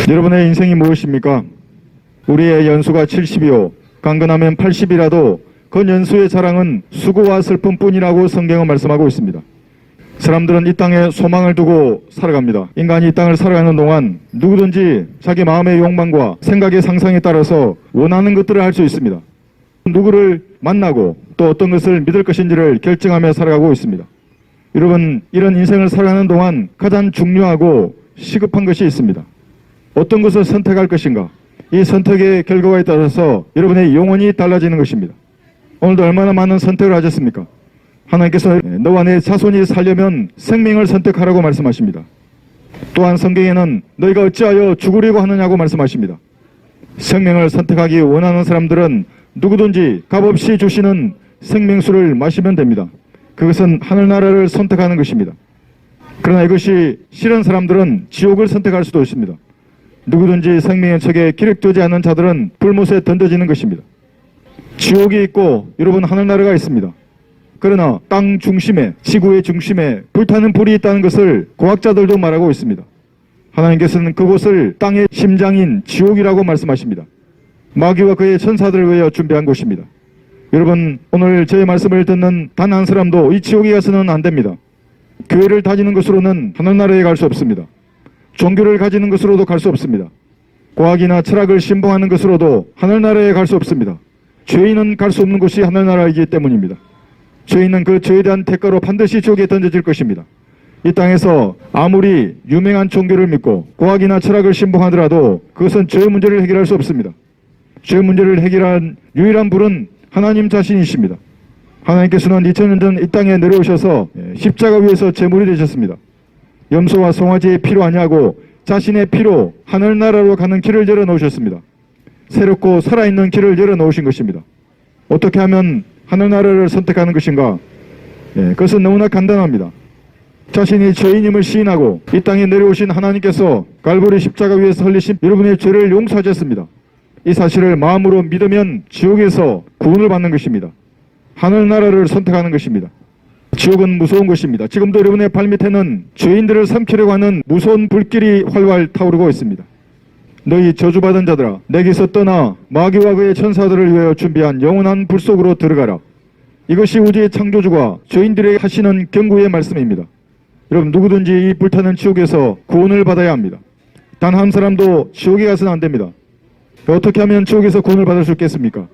여러분의 인생이 무엇입니까? 우리의 연수가 70이요 강건하면 80이라도 그 연수의 자랑은 수고와 슬픔뿐이라고 성경은 말씀하고 있습니다. 사람들은 이 땅에 소망을 두고 살아갑니다. 인간이 이 땅을 살아가는 동안 누구든지 자기 마음의 욕망과 생각의 상상에 따라서 원하는 것들을 할 수 있습니다. 누구를 만나고 또 어떤 것을 믿을 것인지를 결정하며 살아가고 있습니다. 여러분, 이런 인생을 살아가는 동안 가장 중요하고 시급한 것이 있습니다. 어떤 것을 선택할 것인가? 이 선택의 결과에 따라서 여러분의 영혼이 달라지는 것입니다. 오늘도 얼마나 많은 선택을 하셨습니까? 하나님께서 너와 내 자손이 살려면 생명을 선택하라고 말씀하십니다. 또한 성경에는 너희가 어찌하여 죽으려고 하느냐고 말씀하십니다. 생명을 선택하기 원하는 사람들은 누구든지 값없이 주시는 생명수를 마시면 됩니다. 그것은 하늘나라를 선택하는 것입니다. 그러나 이것이 싫은 사람들은 지옥을 선택할 수도 있습니다. 누구든지 생명의 척에 기록되지 않는 자들은 불못에 던져지는 것입니다. 지옥이 있고 여러분 하늘나라가 있습니다. 그러나 땅 중심에, 지구의 중심에 불타는 불이 있다는 것을 과학자들도 말하고 있습니다. 하나님께서는 그곳을 땅의 심장인 지옥이라고 말씀하십니다. 마귀와 그의 천사들을 위하여 준비한 곳입니다. 여러분, 오늘 저의 말씀을 듣는 단 한 사람도 이 지옥에 가서는 안 됩니다. 교회를 다니는 것으로는 하늘나라에 갈 수 없습니다. 종교를 가지는 것으로도 갈 수 없습니다. 과학이나 철학을 신봉하는 것으로도 하늘나라에 갈 수 없습니다. 죄인은 갈 수 없는 곳이 하늘나라이기 때문입니다. 죄인은 그 죄에 대한 대가로 반드시 지옥에 던져질 것입니다. 이 땅에서 아무리 유명한 종교를 믿고 과학이나 철학을 신봉하더라도 그것은 죄의 문제를 해결할 수 없습니다. 죄의 문제를 해결한 유일한 분은 하나님 자신이십니다. 하나님께서는 2000년 전 이 땅에 내려오셔서 십자가 위에서 제물이 되셨습니다. 염소와 송아지의 피로 아니하고 자신의 피로 하늘나라로 가는 길을 열어놓으셨습니다. 새롭고 살아있는 길을 열어놓으신 것입니다. 어떻게 하면 하늘나라를 선택하는 것인가? 그것은 너무나 간단합니다. 자신이 죄인임을 시인하고 이 땅에 내려오신 하나님께서 갈보리 십자가 위에서 흘리신 여러분의 죄를 용서하셨습니다. 이 사실을 마음으로 믿으면 지옥에서 구원을 받는 것입니다. 하늘나라를 선택하는 것입니다. 지옥은 무서운 것입니다. 지금도 여러분의 발밑에는 죄인들을 삼키려고 하는 무서운 불길이 활활 타오르고 있습니다. 너희 저주받은 자들아, 내게서 떠나 마귀와 그의 천사들을 위하여 준비한 영원한 불 속으로 들어가라. 이것이 우주의 창조주가 죄인들에게 하시는 경고의 말씀입니다. 여러분, 누구든지 이 불타는 지옥에서 구원을 받아야 합니다. 단 한 사람도 지옥에 가서는 안 됩니다. 어떻게 하면 지옥에서 구원을 받을 수 있겠습니까?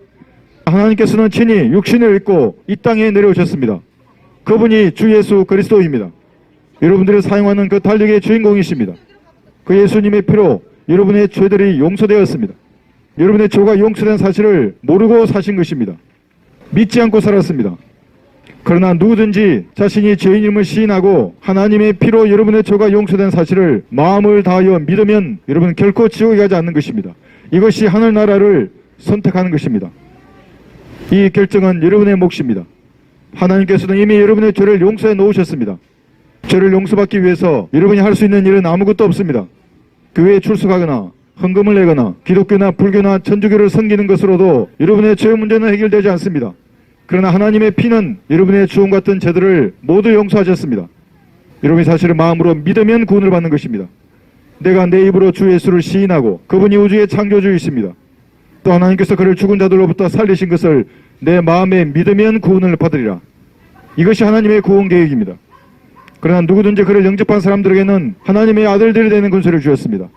하나님께서는 친히 육신을 입고 이 땅에 내려오셨습니다. 그분이 주 예수 그리스도입니다. 여러분들이 사용하는 그 달력의 주인공이십니다. 그 예수님의 피로 여러분의 죄들이 용서되었습니다. 여러분의 죄가 용서된 사실을 모르고 사신 것입니다. 믿지 않고 살았습니다. 그러나 누구든지 자신이 죄인임을 시인하고 하나님의 피로 여러분의 죄가 용서된 사실을 마음을 다하여 믿으면 여러분 결코 지옥에 가지 않는 것입니다. 이것이 하늘나라를 선택하는 것입니다. 이 결정은 여러분의 몫입니다. 하나님께서는 이미 여러분의 죄를 용서해 놓으셨습니다. 죄를 용서받기 위해서 여러분이 할 수 있는 일은 아무것도 없습니다. 교회에 출석하거나 헌금을 내거나 기독교나 불교나 천주교를 섬기는 것으로도 여러분의 죄 문제는 해결되지 않습니다. 그러나 하나님의 피는 여러분의 주홍 같은 죄들을 모두 용서하셨습니다. 여러분이 사실을 마음으로 믿으면 구원을 받는 것입니다. 내가 내 입으로 주 예수를 시인하고 그분이 우주의 창조주이십니다. 또 하나님께서 그를 죽은 자들로부터 살리신 것을 내 마음에 믿으면 구원을 받으리라. 이것이 하나님의 구원 계획입니다. 그러나 누구든지 그를 영접한 사람들에게는 하나님의 아들들이 되는 권세를 주셨습니다.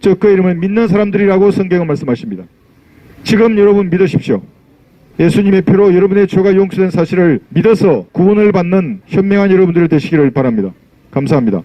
즉 그 이름을 믿는 사람들이라고 성경은 말씀하십니다. 지금 여러분 믿으십시오. 예수님의 피로 여러분의 죄가 용서된 사실을 믿어서 구원을 받는 현명한 여러분들이 되시기를 바랍니다. 감사합니다.